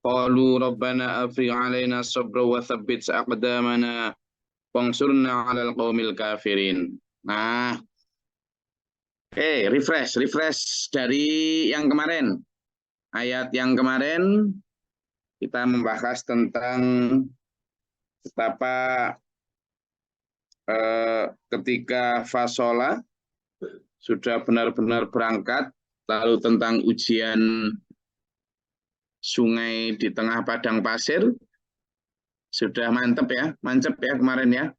qalu rabbana afrigh 'alaina sabra wa tsabbit aqdamana wansurna 'alal qaumil kafirin. Nah, refresh dari yang kemarin. Ayat yang kemarin kita membahas tentang betapa ketika fasola sudah benar-benar berangkat, lalu tentang ujian sungai di tengah padang pasir, sudah mantep ya kemarin ya.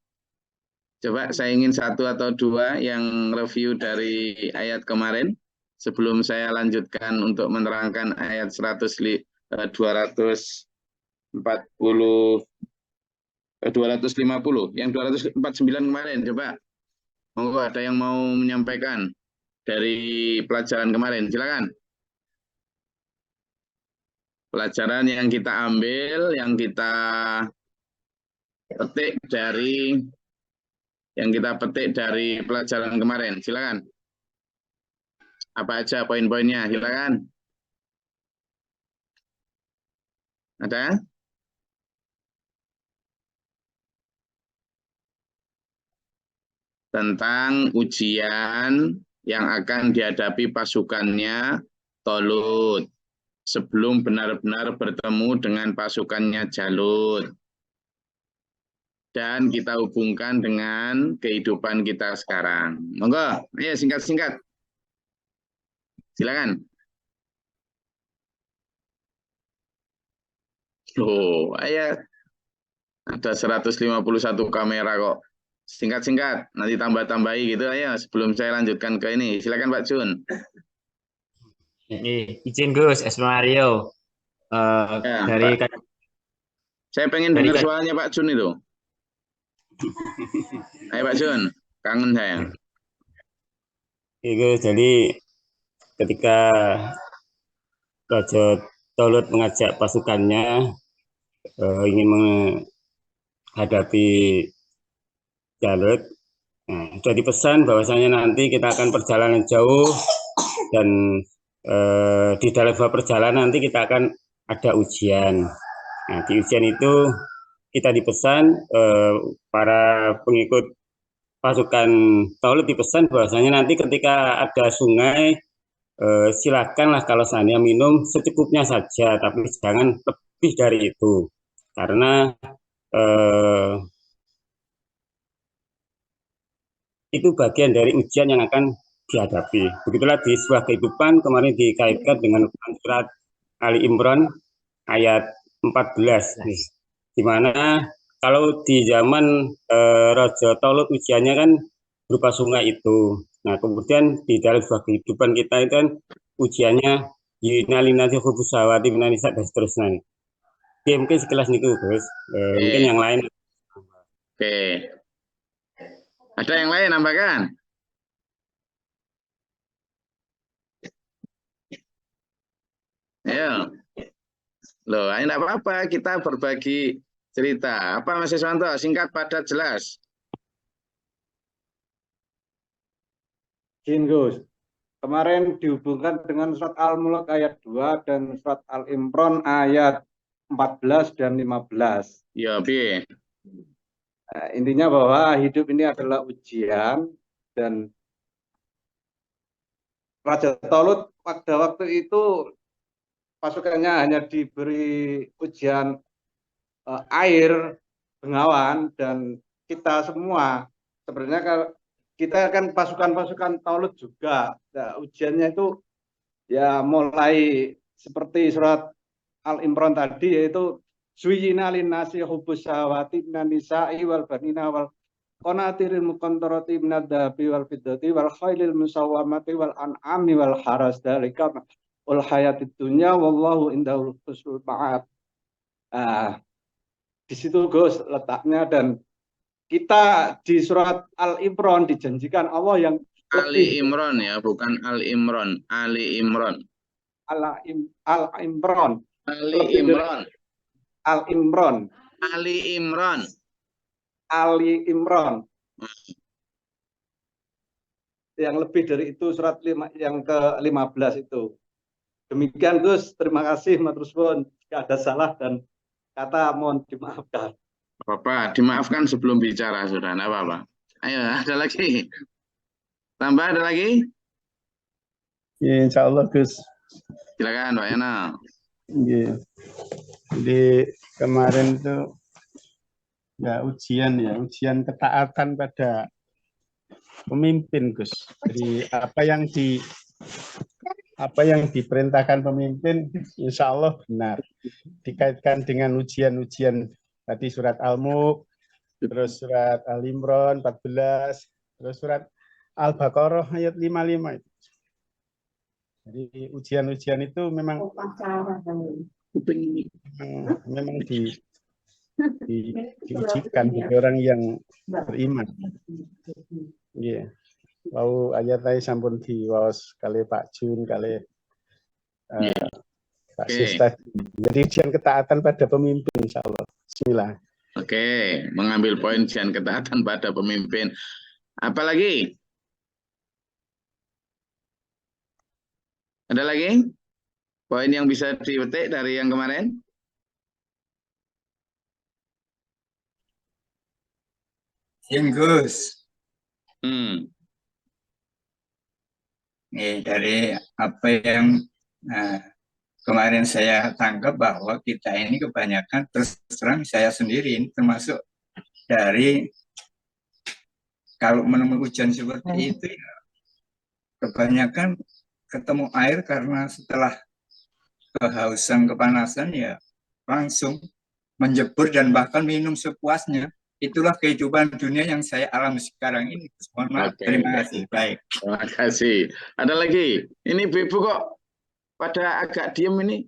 Coba saya ingin satu atau dua yang review dari ayat kemarin, sebelum saya lanjutkan untuk menerangkan ayat 250, 250, yang 249 kemarin, coba. Monggo ada yang mau menyampaikan dari pelajaran kemarin, silakan. Pelajaran yang kita ambil, yang kita petik dari pelajaran kemarin, silakan. Apa aja poin-poinnya, silakan. Ada? Tentang ujian yang akan dihadapi pasukannya Tolut sebelum benar-benar bertemu dengan pasukannya Jalut. Dan kita hubungkan dengan kehidupan kita sekarang. Monggo, ayo singkat-singkat. Silakan. Oh, ayo. Ada 151 kamera kok. Singkat-singkat, nanti tambah-tambahi gitu ayo sebelum saya lanjutkan ke ini. Silakan Pak Jun. Izin Gus, SP Mario. Ya, dari Pak. Saya pengen dengar suaranya Pak Jun itu. Ayo Pak Jun, kangen saya. Gus, jadi ketika Raja Tolut mengajak pasukannya ingin menghadapi Jalut, sudah dipesan bahwasanya nanti kita akan perjalanan jauh dan di dalam perjalanan nanti kita akan ada ujian. Nah, di ujian itu kita dipesan para pengikut pasukan Tolut dipesan bahwasanya nanti ketika ada sungai silakanlah kalau seandainya minum secukupnya saja, tapi jangan lebih dari itu karena itu bagian dari ujian yang akan dihadapi. Begitulah di sebuah kehidupan kemarin dikaitkan dengan surat Ali Imran ayat 14, di mana kalau di zaman Raja Tolut ujiannya kan berupa sungai itu. Nah, kemudian di dalam sebuah kehidupan kita itu kan ujiannya yinalinasi hubusawati minanisa dan seterusnya. Oke, mungkin sekilas niku, Gus. Mungkin yang lain. Oke. Ada yang lain nambahkan? Ayo. Loh, ini enggak apa-apa, kita berbagi cerita. Apa Mas Iswanto? Singkat, padat, jelas. Gus, kemarin dihubungkan dengan surat Al-Mulk ayat 2 dan surat Al-Imran ayat 14 dan 15. Ya, Bi. Nah, intinya bahwa hidup ini adalah ujian dan Raja Tolut pada waktu itu pasukannya hanya diberi ujian air, bengawan, dan kita semua sebenarnya kita kan pasukan-pasukan Tolut juga. Nah, ujiannya itu ya mulai seperti surat Al-Imran tadi, yaitu Zuyina linnasi hubbus syahawati minan nisa'i wal banina wal qanatiril muqantarati minadz dzahabi wal fiddati wal khailil musawwamati wal an'ami wal haras dzalika ul hayatid dunya wallahu indahul husnul ma'ab. Di situ Gus letaknya, dan kita di surat Al-Imran dijanjikan Allah yang Ali Imran ya, bukan Al-Imran, Ali Imran. Al-Imran. Ali Imran. Al-Imran. Ali Imran. Ali Imran. Yang lebih dari itu surat yang ke-15 itu. Demikian Gus, terima kasih matur suwun. Jika ada salah dan kata mohon dimaafkan. Bapak, dimaafkan sebelum bicara sudah, enggak apa-apa. Ayo, ada lagi. Tambah ada lagi? Ya, insya Allah Gus. Silakan Pak Yana. Ya. Jadi kemarin tuh ya ujian ketaatan pada pemimpin Gus. Jadi apa yang diperintahkan pemimpin insya Allah benar. Dikaitkan dengan ujian-ujian tadi surat Al-Mulk, terus surat Al-Imran 14, terus surat Al-Baqarah ayat 55 itu. Jadi ujian-ujian itu memang diujikan bagi orang yang beriman. Iya. Lalu ayat tadi sampun diwaos kali Pak Jun, kali Pak Sista. Jadi ujian ketaatan pada pemimpin insya Allah. Bismillah. Oke, mengambil poin ujian ketaatan pada pemimpin. Apalagi? Ada lagi? Poin yang bisa dipetik dari yang kemarin? Gus. Dari apa yang kemarin saya tangkap bahwa kita ini kebanyakan, terus terang saya sendiri termasuk dari kalau menemui ujian seperti itu ya, kebanyakan ketemu air karena setelah kehausan kepanasan ya langsung menjebur dan bahkan minum sepuasnya. Itulah kehidupan dunia yang saya alami sekarang ini. Mohon maaf. Terima kasih. Baik. Terima kasih. Ada lagi? Ini ibu kok pada agak diem ini?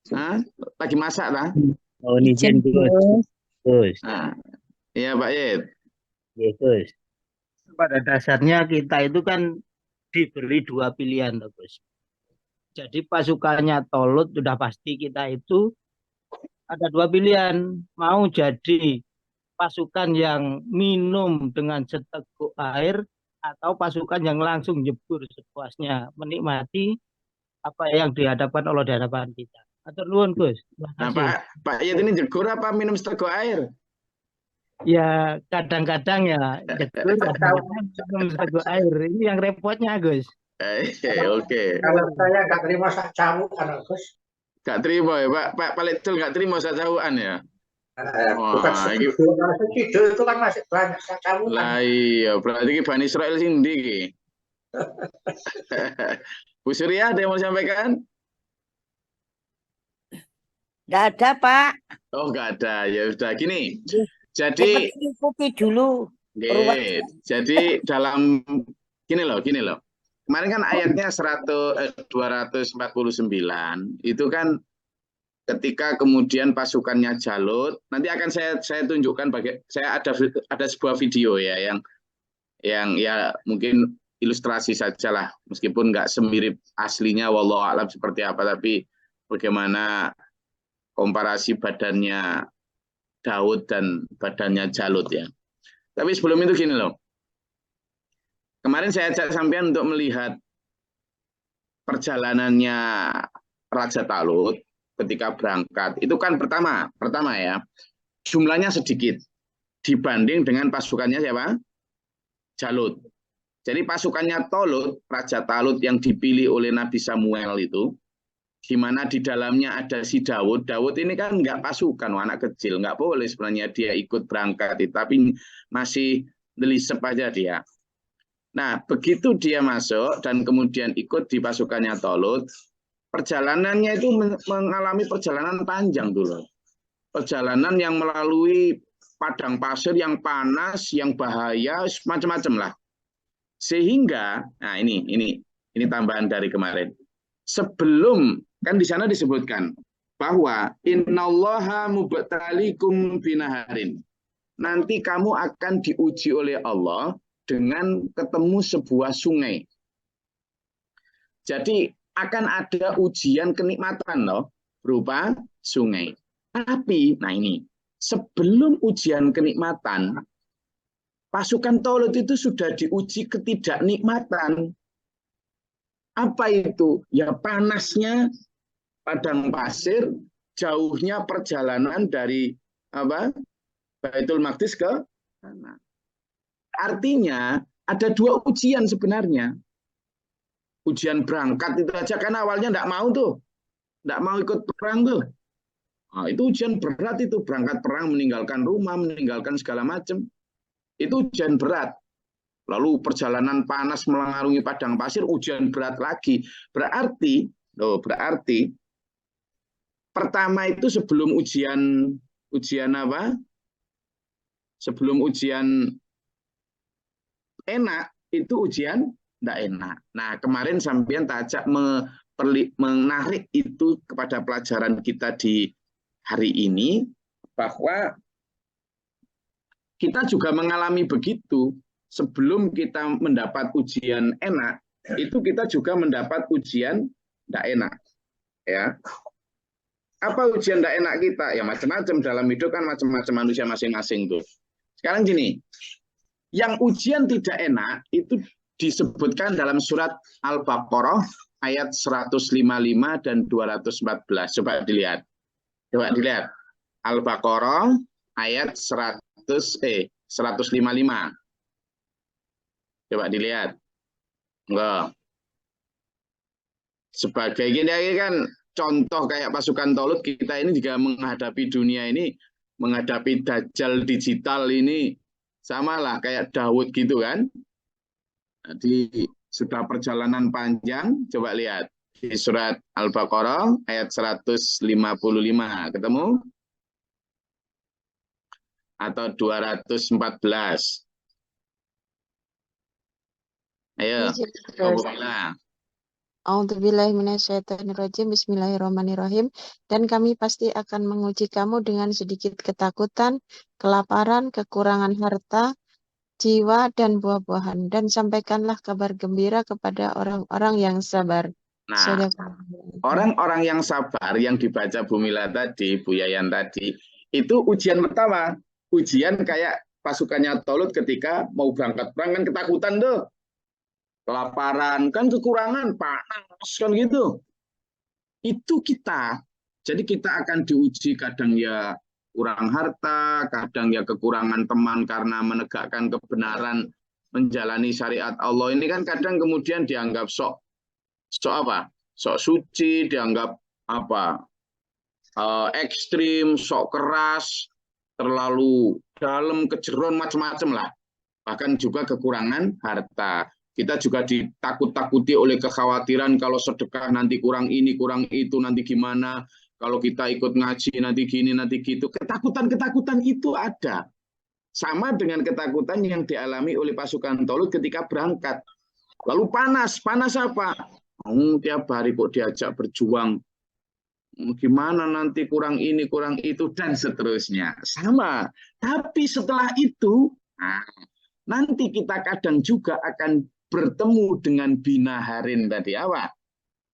Hah? Lagi masak lah? Oh, izin Gus. Nah, iya Pak Yed. Ya, Gus. Pada dasarnya kita itu kan diberi dua pilihan, Gus. Jadi pasukannya Tolut sudah pasti kita itu ada dua pilihan. Mau jadi pasukan yang minum dengan seteguk air atau pasukan yang langsung jebur sepuasnya menikmati apa yang dihadapkan Allah di hadapan kita. Atur nuwun Gus. Nah, Pak Yed ini jegur apa minum seteguk air? Ya kadang-kadang ya jegur, kadang-kadang minum seteguk air. Ini yang repotnya Gus. Oke. Kalau saya nggak terima sak cawukan Gus. Nggak terima ya Pak Palecul nggak terima sak cawukan ya? Bukan segitu itu kan masih banyak sak cawukan. Lah iya, berarti ini Bani Israel sing ndi iki? Bu Surya ada yang mau sampaikan? Nggak ada, Pak. Oh, nggak ada. Ya sudah gini. Jadi ikuti dulu. Jadi dalam gini loh. Kemarin kan ayatnya 249 itu kan ketika kemudian pasukannya Jalut, nanti akan saya tunjukkan saya ada sebuah video ya yang ya mungkin ilustrasi sajalah meskipun nggak semirip aslinya wallahu a'lam seperti apa, tapi bagaimana komparasi badannya Daud dan badannya Jalut ya. Tapi sebelum itu gini loh. Kemarin saya ajak sampean untuk melihat perjalanannya Raja Talut ketika berangkat. Itu kan pertama ya, jumlahnya sedikit dibanding dengan pasukannya siapa? Jalut. Jadi pasukannya Tolut, Raja Talut yang dipilih oleh Nabi Samuel itu, di mana di dalamnya ada si Daud. Daud ini kan nggak pasukan, anak kecil, nggak boleh sebenarnya dia ikut berangkat, tapi masih delisep aja dia. Nah, begitu dia masuk dan kemudian ikut di pasukannya Tolut, perjalanannya itu mengalami perjalanan panjang dulu. Perjalanan yang melalui padang pasir yang panas, yang bahaya, macam-macam lah. Sehingga, nah ini tambahan dari kemarin. Sebelum, kan di sana disebutkan bahwa innallaha mubtalikum binaharin. Nanti kamu akan diuji oleh Allah dengan ketemu sebuah sungai. Jadi akan ada ujian kenikmatan loh, berupa sungai. Tapi, nah ini, sebelum ujian kenikmatan, pasukan Tolut itu sudah diuji ketidaknikmatan. Apa itu? Ya panasnya padang pasir, jauhnya perjalanan dari apa? Baitul Maqdis ke sana. Artinya ada dua ujian sebenarnya. Ujian berangkat itu aja kan awalnya enggak mau tuh. Enggak mau ikut perang tuh. Nah, itu ujian berat itu, berangkat perang, meninggalkan rumah, meninggalkan segala macam. Itu ujian berat. Lalu perjalanan panas melangarungi padang pasir, ujian berat lagi. Berarti pertama itu sebelum ujian apa? Sebelum ujian enak, itu ujian tidak enak. Nah, kemarin sampean tajak menarik itu kepada pelajaran kita di hari ini, bahwa kita juga mengalami begitu. Sebelum kita mendapat ujian enak, itu kita juga mendapat ujian tidak enak. Ya. Apa ujian tidak enak kita? Ya macam-macam, dalam hidup kan macam-macam manusia masing-masing tuh. Sekarang gini, yang ujian tidak enak itu disebutkan dalam surat Al-Baqarah ayat 155 dan 214. Coba dilihat. Al-Baqarah ayat 155. Coba dilihat. Enggak. Sebagai gini kan contoh kayak pasukan Tolut, kita ini juga menghadapi dunia ini, menghadapi dajjal digital ini, samalah kayak Daud gitu kan. Jadi sudah perjalanan panjang, coba lihat di surat Al-Baqarah ayat 155. Ketemu? Atau 214. Ayo. A'udzubillahiminasyaitonirrajim. Bismillahirrahmanirrahim. Dan kami pasti akan menguji kamu dengan sedikit ketakutan, kelaparan, kekurangan harta, jiwa, dan buah-buahan. Dan sampaikanlah kabar gembira kepada orang-orang yang sabar. Nah, orang-orang yang sabar yang dibaca Bu Mila tadi, Bu Yayan tadi, itu ujian pertama. Ujian kayak pasukannya Tolut ketika mau berangkat perang kan ketakutan tuh. Kelaparan, kan kekurangan, panas, kan gitu. Itu kita. Jadi kita akan diuji kadang ya kurang harta, kadang ya kekurangan teman karena menegakkan kebenaran, menjalani syariat Allah. Ini kan kadang kemudian dianggap sok suci, dianggap ekstrim, sok keras, terlalu dalam, kejeron, macam-macam lah. Bahkan juga kekurangan harta. Kita juga ditakut-takuti oleh kekhawatiran kalau sedekah nanti kurang ini, kurang itu, nanti gimana. Kalau kita ikut ngaji nanti gini, nanti gitu. Ketakutan-ketakutan itu ada. Sama dengan ketakutan yang dialami oleh pasukan Tolut ketika berangkat. Lalu panas apa? Tiap hari kok diajak berjuang. Gimana nanti kurang ini, kurang itu, dan seterusnya. Sama. Tapi setelah itu, nanti kita kadang juga akan bertemu dengan binaharin tadi apa?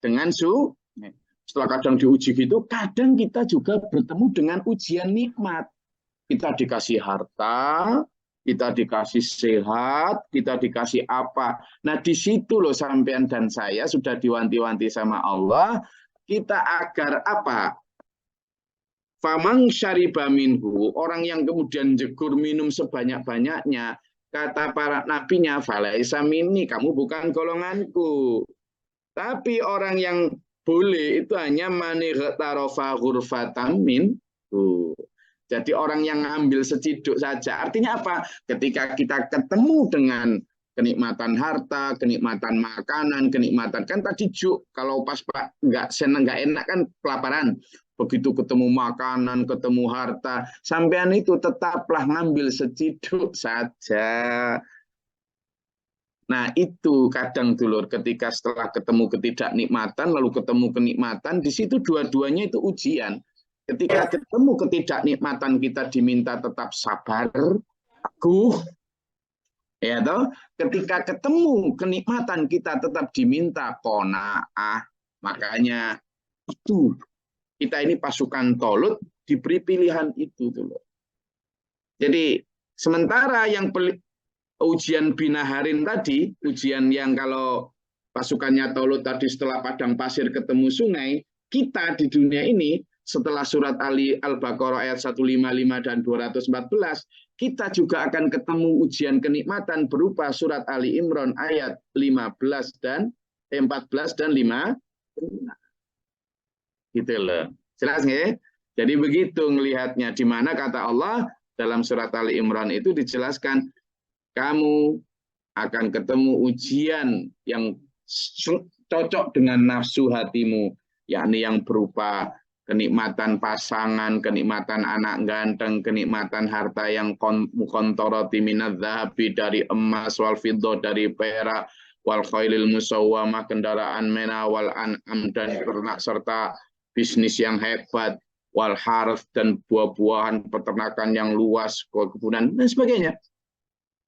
Dengan setelah kadang diuji gitu, kadang kita juga bertemu dengan ujian nikmat. Kita dikasih harta, kita dikasih sehat, kita dikasih apa. Nah di situ loh sampean dan saya sudah diwanti-wanti sama Allah, kita agar apa? Famang syariba minhu, orang yang kemudian jegur minum sebanyak-banyaknya, kata para nabinya, falaisa minni, kamu bukan golonganku. Tapi orang yang boleh itu hanya manightarafa ghurfatan minhu. Jadi orang yang ngambil seciduk saja. Artinya apa? Ketika kita ketemu dengan kenikmatan harta, kenikmatan makanan, kenikmatan kan tadi juk. Kalau pas Pak nggak senang, nggak enak kan kelaparan. Begitu ketemu makanan, ketemu harta, sampean itu tetaplah ngambil seciduk saja. Nah itu kadang dulur, ketika setelah ketemu ketidaknikmatan, lalu ketemu kenikmatan, di situ dua-duanya itu ujian. Ketika ketemu ketidaknikmatan kita diminta tetap sabar, teguh, ya toh. Ketika ketemu kenikmatan kita tetap diminta qanaah. Makanya itu kita ini pasukan Tolut diberi pilihan itu dulu. Jadi sementara yang ujian binaharin tadi, ujian yang kalau pasukannya Talut tadi setelah padang pasir ketemu sungai, kita di dunia ini setelah surat Al-Baqarah ayat 155 dan 214, kita juga akan ketemu ujian kenikmatan berupa surat Ali Imran ayat 14 dan 5. Gitu loh. Jelas nggak? Jadi begitu melihatnya, di mana kata Allah dalam surat Ali Imran itu dijelaskan, kamu akan ketemu ujian yang cocok dengan nafsu hatimu, yakni yang berupa kenikmatan pasangan, kenikmatan anak ganteng, kenikmatan harta yang mukontoroti minadz zahabi dari emas, wal fiddah dari perak, wal khailil musawwamah kendaraan mena, wal an'am dan ternak serta bisnis yang hebat, wal harth dan buah-buahan peternakan yang luas, kebunan dan sebagainya.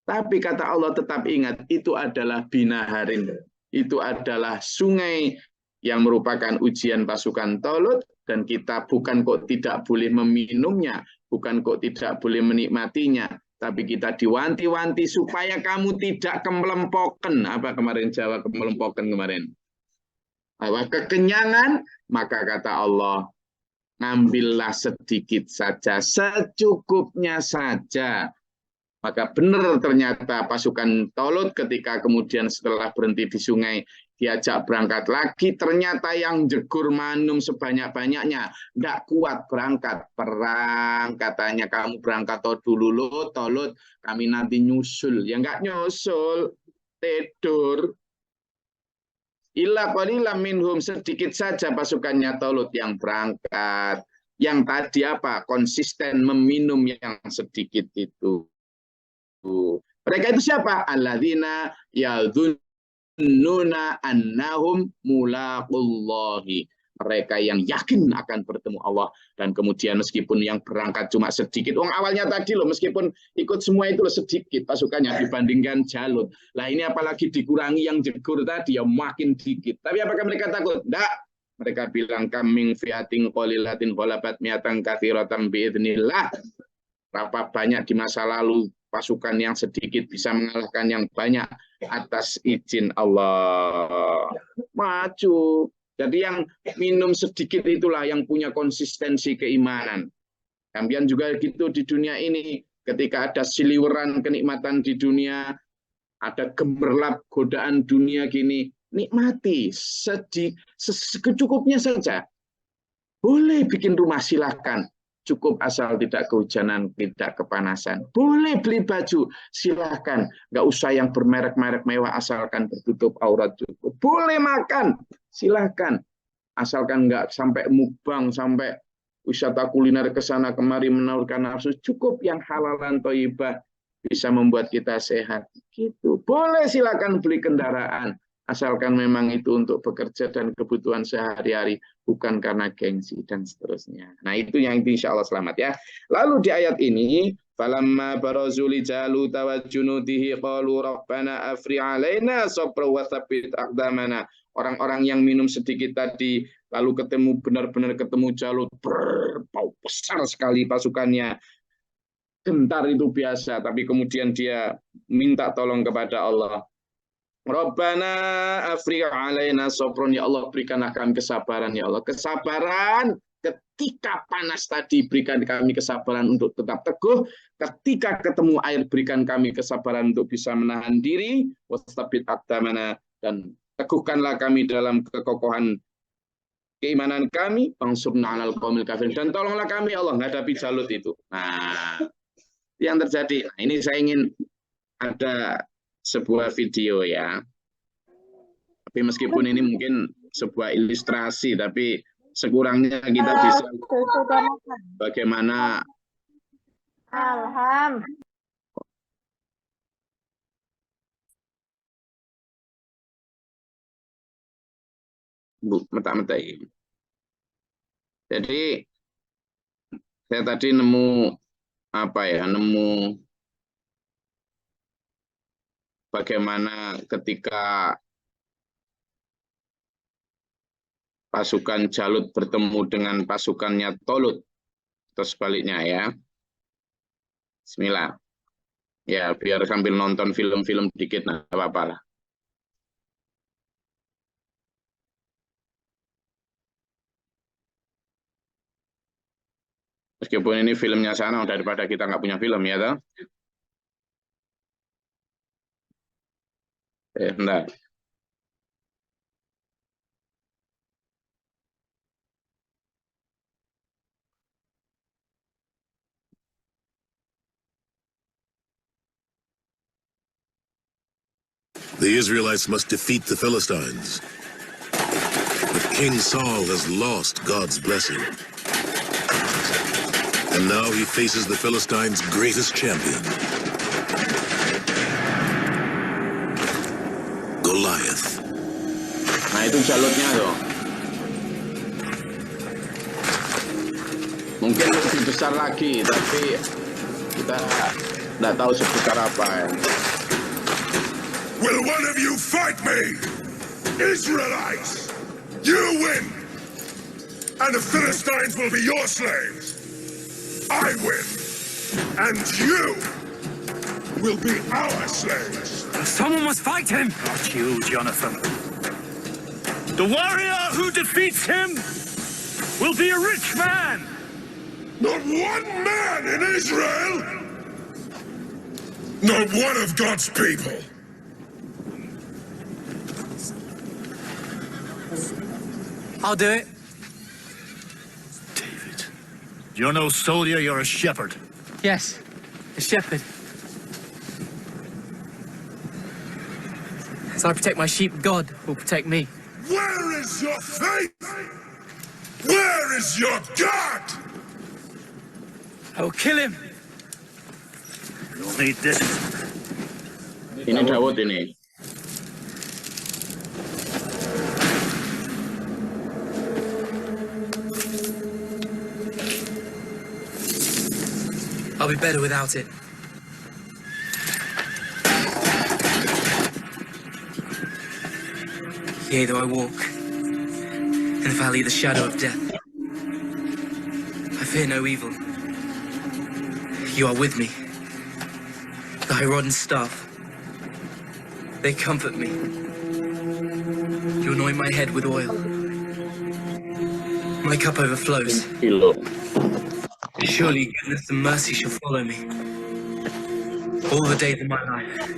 Tapi kata Allah, tetap ingat, itu adalah binaharin. Itu adalah sungai yang merupakan ujian pasukan Talut, dan kita bukan kok tidak boleh meminumnya, bukan kok tidak boleh menikmatinya, tapi kita diwanti-wanti supaya kamu tidak kemelempokan. Apa kemarin Jawa kemelempokan kemarin? Bahwa kekenyangan, maka kata Allah, ngambillah sedikit saja, secukupnya saja. Maka benar ternyata pasukan Talut ketika kemudian setelah berhenti di sungai diajak berangkat lagi, ternyata yang jegur manum sebanyak-banyaknya, nggak kuat berangkat perang, katanya kamu berangkat dulu lo Talut, kami nanti nyusul, ya nggak nyusul, tidur. Illa qalilan minhum, sedikit saja pasukannya Talut yang berangkat, yang tadi apa, konsisten meminum yang sedikit itu. Mereka itu siapa? Alladzina yadhunnuna annahum mulaqullahi. Mereka yang yakin akan bertemu Allah, dan kemudian meskipun yang berangkat cuma sedikit, awalnya tadi loh, meskipun ikut semua itu loh sedikit pasukannya dibandingkan Jalut. Lah ini apalagi dikurangi yang jegur tadi ya makin dikit. Tapi apakah mereka takut? Enggak. Mereka bilang kaming fiatin qalilatin qalabat mi'atan katsiratan biidznillah. Berapa banyak di masa lalu pasukan yang sedikit bisa mengalahkan yang banyak atas izin Allah. Maju. Jadi yang minum sedikit itulah yang punya konsistensi keimanan. Kemudian juga gitu di dunia ini, ketika ada siliweran kenikmatan di dunia, ada gemerlap godaan dunia gini, nikmati secukupnya saja. Boleh bikin rumah, silahkan. Cukup asal tidak kehujanan, tidak kepanasan. Boleh beli baju, silahkan. Nggak usah yang bermerek-merek mewah, asalkan tertutup aurat cukup. Boleh makan, silahkan. Asalkan nggak sampai mukbang, sampai wisata kuliner ke sana kemari menurunkan nafsu. Cukup yang halalan thayyibah bisa membuat kita sehat. Gitu. Boleh silahkan beli kendaraan. Asalkan memang itu untuk bekerja dan kebutuhan sehari-hari, bukan karena gengsi dan seterusnya. Nah itu yang insya Allah selamat ya. Lalu di ayat ini, falamma barazu li Jalut wa junudihi qalu rabbana afri alaina sabra wa tsabbit aqdamana. Orang-orang yang minum sedikit tadi, lalu benar-benar ketemu Jalut, besar sekali pasukannya. Gentar itu biasa, tapi kemudian dia minta tolong kepada Allah. Rabbana afriq alaina sabron, ya Allah berikanlah kami kesabaran ya Allah. Kesabaran ketika panas tadi, berikan kami kesabaran untuk tetap teguh. Ketika ketemu air, berikan kami kesabaran untuk bisa menahan diri. Wastabit aqdamana, dan teguhkanlah kami dalam kekokohan keimanan kami. Bangsurna 'alal qaumil kafirin, dan tolonglah kami ya Allah menghadapi Jalut itu. Nah, yang terjadi. Nah, ini saya ingin ada sebuah video ya. Tapi meskipun ini mungkin sebuah ilustrasi, tapi sekurangnya kita bisa bagaimana mata-mata ini. Jadi saya tadi nemu bagaimana ketika pasukan Jalut bertemu dengan pasukannya Talut, atau sebaliknya ya. Bismillah. Ya, biar sambil nonton film-film dikit, nah apa-apa lah. Meskipun ini filmnya sana, daripada kita nggak punya film, ya toh? Bentar. The Israelites must defeat the Philistines. But King Saul has lost God's blessing. And now he faces the Philistines' greatest champion, Goliath. Nah, itu jalurnya tuh. Mungkin lebih besar lagi, tapi kita nggak tahu sebesar apa ya. Will one of you fight me? Israelites! You win! And the Philistines will be your slaves! I win! And you will be our slaves! Someone must fight him! Not you, Jonathan. The warrior who defeats him will be a rich man! Not one man in Israel! Not one of God's people! I'll do it. David. You're no soldier, you're a shepherd. Yes, a shepherd. As I protect my sheep, God will protect me. Where is your faith? Where is your God? I will kill him. You'll need this. Ini Daud ini. I'll be better without it. Yea, though I walk in the valley of the shadow of death, I fear no evil. You are with me. Thy rod and staff, they comfort me. You anoint my head with oil. My cup overflows. Surely goodness and mercy shall follow me all the days of my life.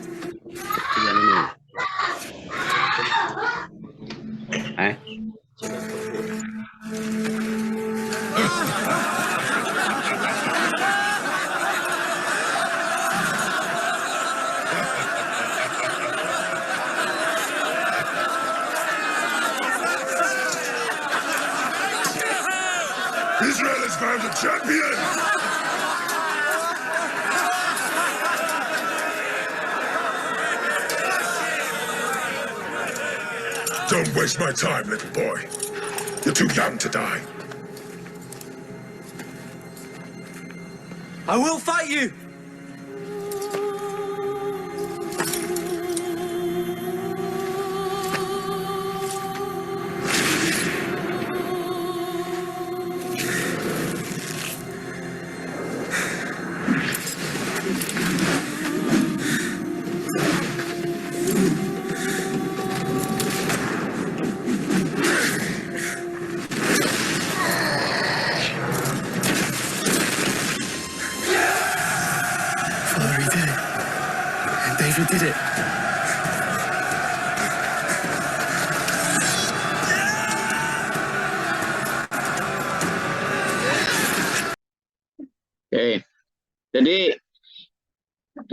Israel has found a champion! Don't waste my time, little boy. You're too young to die. I will fight you! Did it. Oke, jadi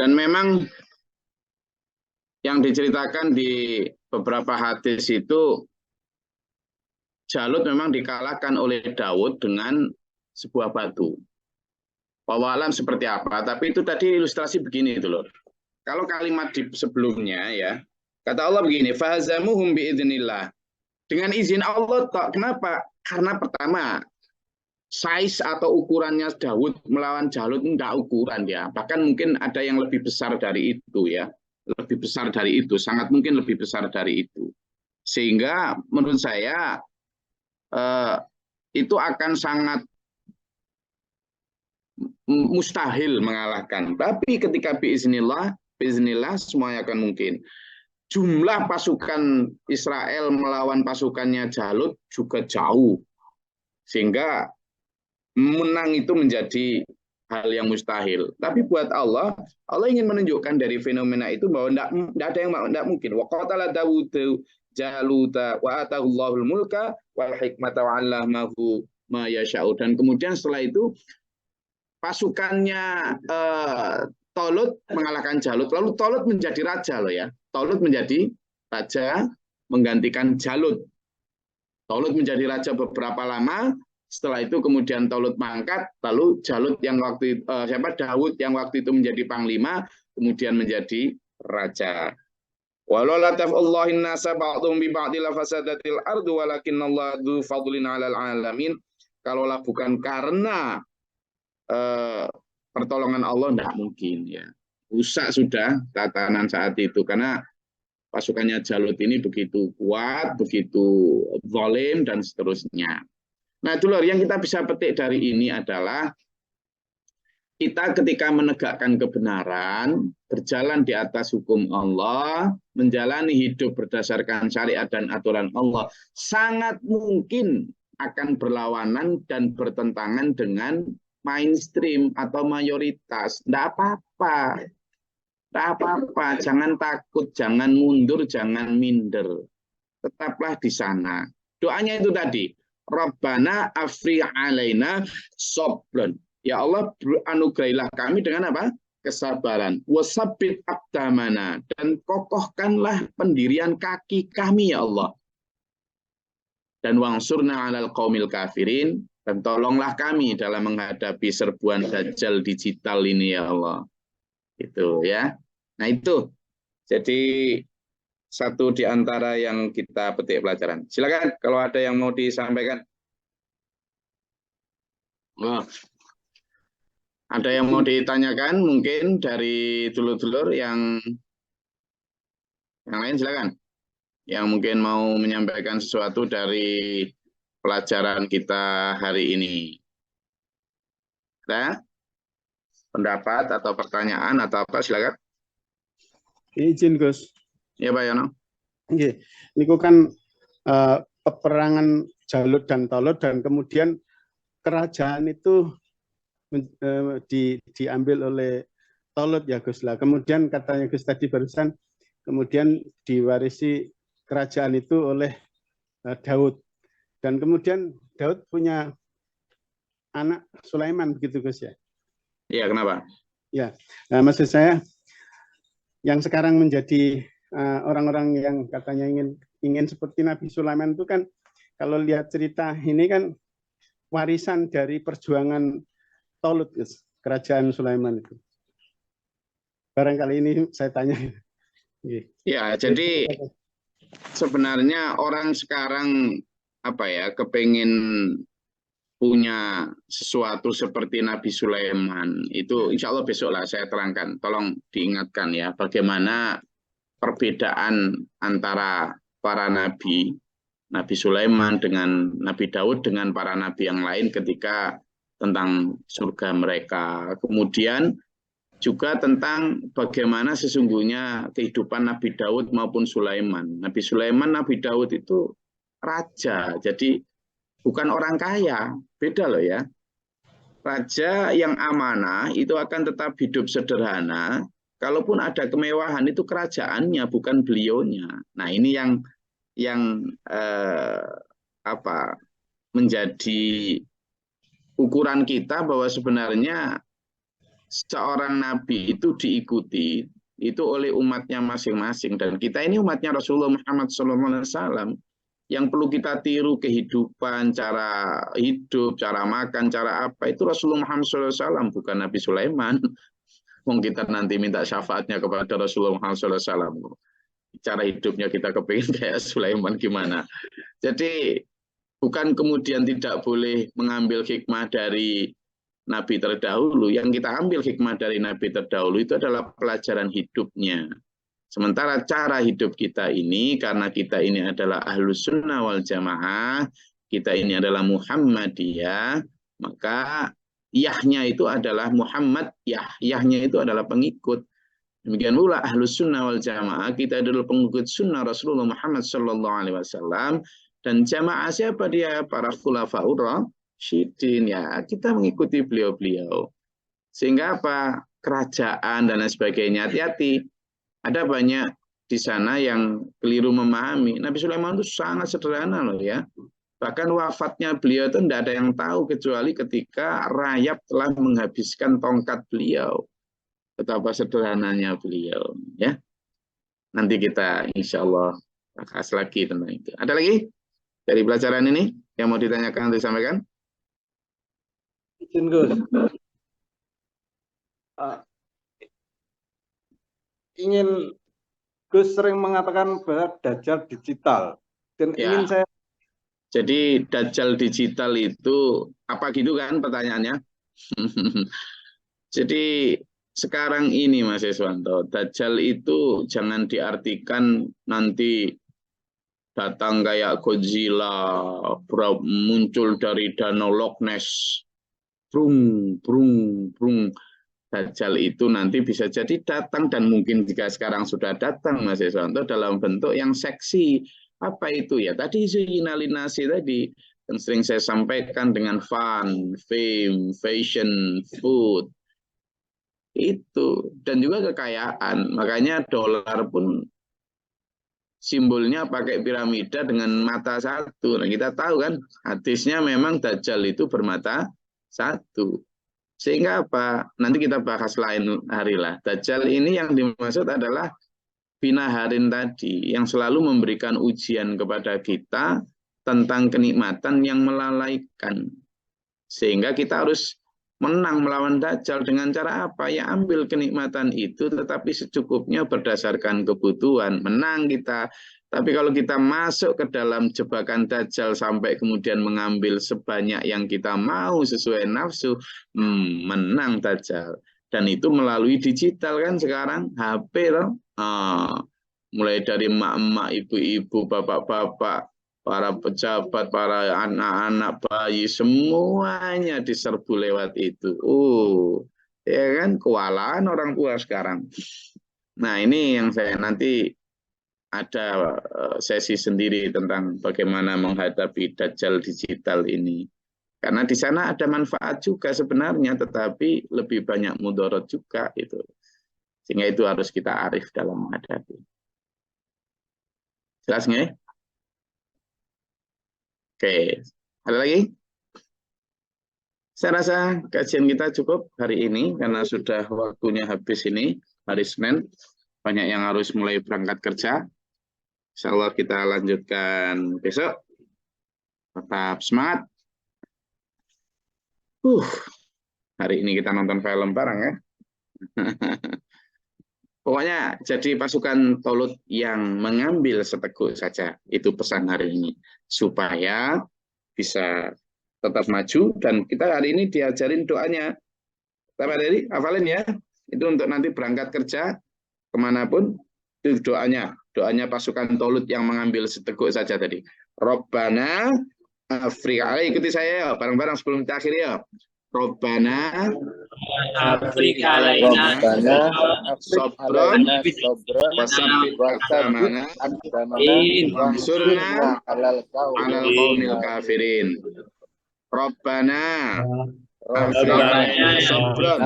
dan memang yang diceritakan di beberapa hadis itu Jalut memang dikalahkan oleh Daud dengan sebuah batu. Wawalam seperti apa, tapi itu tadi ilustrasi begini itu loh. Kalau kalimat di sebelumnya ya, kata Allah begini, fahazamuhum biidznillah. Dengan izin Allah, kenapa? Karena pertama, size atau ukurannya Daud melawan Jalut enggak ukuran ya. Bahkan mungkin ada yang lebih besar dari itu ya. Lebih besar dari itu, sangat mungkin lebih besar dari itu. Sehingga menurut saya itu akan sangat mustahil mengalahkan. Tapi ketika biiznillah semuanya akan mungkin. Jumlah pasukan Israel melawan pasukannya Jalut juga jauh. Sehingga menang itu menjadi hal yang mustahil. Tapi buat Allah, Allah ingin menunjukkan dari fenomena itu bahwa tidak ada yang tidak mungkin. Wa qatala Dawud Jaluta wa atahullahul mulka wal hikmata wa 'allamahu ma yasha'u. Dan kemudian setelah itu pasukannya Tolut mengalahkan Jalut. Lalu Tolut menjadi raja loh ya. Tolut menjadi raja menggantikan Jalut. Tolut menjadi raja beberapa lama. Setelah itu kemudian Tolut mangkat, lalu Jalut yang Dawud yang waktu itu menjadi panglima, kemudian menjadi raja. Walau la taf'allahin nasa ba'dhum bi ba'dil fasadatil ardu walakinnallaha dzu fadlin 'alal 'alamin. Kalaulah bukan karena pertolongan Allah, tidak mungkin ya. Rusak sudah tatanan saat itu karena pasukannya Jalut ini begitu kuat, begitu zalim dan seterusnya. Nah, dulur, yang kita bisa petik dari ini adalah kita ketika menegakkan kebenaran, berjalan di atas hukum Allah, menjalani hidup berdasarkan syariat dan aturan Allah, sangat mungkin akan berlawanan dan bertentangan dengan mainstream atau mayoritas. Tidak apa-apa. Tidak apa-apa. Jangan takut, jangan mundur, jangan minder. Tetaplah di sana. Doanya itu tadi. Rabbana afri alaina sabran. Ya Allah, anugerahilah kami dengan apa? Kesabaran. Wasabbit aqdamana, dan kokohkanlah pendirian kaki kami ya Allah. Dan wangsurna 'alal qaumil kafirin, dan tolonglah kami dalam menghadapi serbuan dajjal digital ini ya Allah. Itu ya. Nah itu. Jadi satu di antara yang kita petik pelajaran. Silakan kalau ada yang mau disampaikan. Oh. Ada yang mau ditanyakan mungkin dari dulur-dulur yang lain, silakan. Yang mungkin mau menyampaikan sesuatu dari pelajaran kita hari ini. Ada pendapat atau pertanyaan atau apa, silakan. Izin Gus. Ya Pak Yono. Oke, ini kan peperangan Jalut dan Tolut, dan kemudian kerajaan itu diambil oleh Tolut ya Gus lah. Kemudian katanya Gus tadi barusan, kemudian diwarisi kerajaan itu oleh Daud. Dan kemudian Daud punya anak Sulaiman begitu Gus ya? Iya, kenapa? Ya, nah, maksud saya yang sekarang menjadi orang-orang yang katanya ingin seperti Nabi Sulaiman itu kan, kalau lihat cerita ini kan warisan dari perjuangan Tolut, kerajaan Sulaiman itu. Barangkali ini saya tanya. Ya, jadi sebenarnya orang sekarang kepengen punya sesuatu seperti Nabi Sulaiman. Itu insya Allah besoklah saya terangkan. Tolong diingatkan ya, bagaimana perbedaan antara para nabi, Nabi Sulaiman dengan Nabi Daud dengan para nabi yang lain ketika tentang surga mereka. Kemudian juga tentang bagaimana sesungguhnya kehidupan Nabi Daud maupun Sulaiman. Nabi Sulaiman, Nabi Daud itu raja, jadi bukan orang kaya, beda loh ya. Raja yang amanah itu akan tetap hidup sederhana. Kalaupun ada kemewahan itu kerajaannya, bukan beliaunya. Nah ini yang menjadi ukuran kita bahwa sebenarnya seorang nabi itu diikuti itu oleh umatnya masing-masing, dan kita ini umatnya Rasulullah Muhammad SAW yang perlu kita tiru kehidupan, cara hidup, cara makan, cara apa itu Rasulullah Muhammad SAW, bukan Nabi Sulaiman. Wong kita nanti minta syafaatnya kepada Rasulullah Muhammad SAW. Cara hidupnya kita kepingin kayak Sulaiman gimana. Jadi bukan kemudian tidak boleh mengambil hikmah dari Nabi terdahulu. Yang kita ambil hikmah dari Nabi terdahulu itu adalah pelajaran hidupnya. Sementara cara hidup kita ini, karena kita ini adalah Ahlus Sunnah wal Jamaah, kita ini adalah Muhammadiyah, maka yahnya itu adalah Muhammad, yahnya itu adalah pengikut. Demikian pula Ahlus Sunnah wal Jamaah, kita adalah pengikut sunnah Rasulullah Muhammad SAW. Dan jamaah siapa dia? Para khulafaur Syidin, ya kita mengikuti beliau-beliau. Sehingga apa? Kerajaan dan lain sebagainya. Hati-hati. Ada banyak di sana yang keliru memahami. Nabi Sulaiman itu sangat sederhana loh ya. Bahkan wafatnya beliau itu tidak ada yang tahu kecuali ketika rayap telah menghabiskan tongkat beliau. Betapa sederhananya beliau. Ya. Nanti kita insya Allah bahas lagi tentang itu. Ada lagi dari pelajaran ini yang mau ditanyakan atau disampaikan? Izin Gus. Ingin Gus sering mengatakan bahwa Dajjal digital dan ingin saya. Jadi Dajjal digital itu apa gitu kan pertanyaannya? Jadi sekarang ini Mas Iswanto, Dajjal itu jangan diartikan nanti datang kayak Godzilla, muncul dari danau Loch Ness, brung, brung, brung. Dajjal itu nanti bisa jadi datang dan mungkin jika sekarang sudah datang Mas Iswanto dalam bentuk yang seksi. Apa itu ya? Tadi isu inalinasi tadi yang sering saya sampaikan dengan fun, fame, fashion, food. Itu dan juga kekayaan. Makanya dolar pun simbolnya pakai piramida dengan mata satu. Nah, kita tahu kan hadisnya memang Dajjal itu bermata satu. Sehingga apa? Nanti kita bahas lain hari lah. Dajjal ini yang dimaksud adalah binaharin tadi, yang selalu memberikan ujian kepada kita tentang kenikmatan yang melalaikan. Sehingga kita harus menang melawan Dajjal dengan cara apa? Ya ambil kenikmatan itu tetapi secukupnya berdasarkan kebutuhan. Menang kita. Tapi kalau kita masuk ke dalam jebakan Dajjal sampai kemudian mengambil sebanyak yang kita mau sesuai nafsu, menang Dajjal. Dan itu melalui digital kan sekarang, HP loh. Mulai dari emak-emak, ibu-ibu, bapak-bapak, para pejabat, para anak-anak, bayi, semuanya diserbu lewat itu. Ya kan, kewalahan orang tua sekarang. Nah ini yang saya nanti ada sesi sendiri tentang bagaimana menghadapi Dajjal digital ini. Karena di sana ada manfaat juga sebenarnya, tetapi lebih banyak mudarat juga itu. Sehingga itu harus kita arif dalam menghadapi. Jelas nggak? Oke, ada lagi? Saya rasa kajian kita cukup hari ini karena sudah waktunya habis ini, hari Senin. Banyak yang harus mulai berangkat kerja. Insya Allah kita lanjutkan besok. Tetap semangat. Hari ini kita nonton film bareng ya. Pokoknya jadi pasukan Tolut yang mengambil seteguk saja. Itu pesan hari ini. Supaya bisa tetap maju. Dan kita hari ini diajarin doanya. Tapi hafalin ya. Itu untuk nanti berangkat kerja kemanapun. Itu doanya. Doanya pasukan Tolut yang mengambil seteguk saja tadi. Robbana Afrika. Ikuti saya ya. Bareng-bareng sebelum kita akhiri ya. Robbana Afrika alaina sobron wasabbit aqdamana wansurna alal qaumil kafirin. Robbana Afrika sobron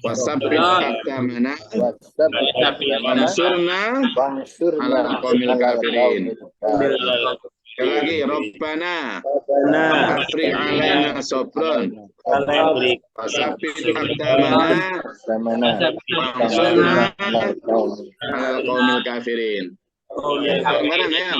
wasabbit aqdamana wansurna alal qaumil kafirin. Sekali lagi, Robbana Afrika alaina sobron wasabbit aqdamana wansurna alal qaumil kafirin. Bareng ya.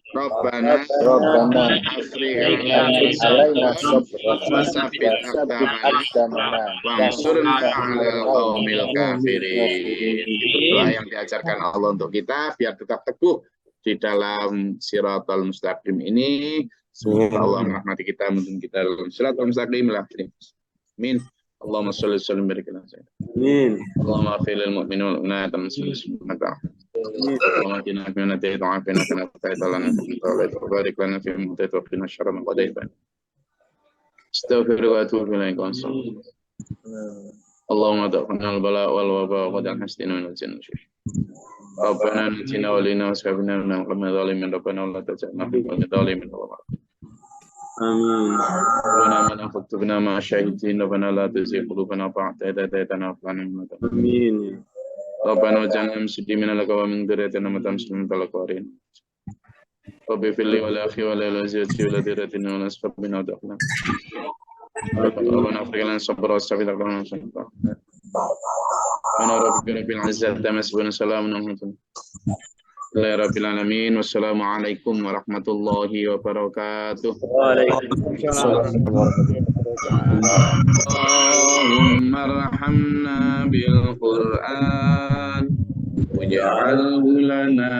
Robbana Afrika alaina sobron wasabbit aqdamana wansurna alal qaumil kafirin. Itu doa yang diajarkan Allah untuk kita biar tetap teguh di dalam Siratal Mustaqim ini. Semoga Allah merahmati kita, menuntun kita dalam Siratal Mustaqim. Amin. Allahumma sholli wa sallim wa barik ala sayyidina. Amin. Allahumma ighfir lil mu'minina wal mu'minat wa muslimat. Allahumma atina fi man hadayta wa afina fi man tawallayta wa barik lana fi ma atayta wa qina sharra ma qadayta. Astaghfiruka wa atubu ilaik. Allahumma taqabbal bala wal waba wa qad hastina min al-jinni. Rabbana atina wa lana washabna min al-qawmi dhalimin rabbana la taj'alna fi qawmi dhalimin. Amin. ربنا من فاكتبنا مع الشاهدين ربنا لا تزغ قلوبنا بعد إذ هديتنا وهب لنا من لدنك Amin. ربنا واجعلنا مسلمين لك ومن ذريتنا أمة مسلمة لك وأرنا رب اغفر لي ولأخي ولوالدتي ولذريتنا ولأسباب بنا ودخلنا ربنا اغفر لنا الصبر والصبر ربنا أنا ربك رب العزة عما يصفون سلام عليكم يا رب العالمين والسلام عليكم ورحمة الله وبركاته. اللهم ارحمنا بالقرآن واجعله لنا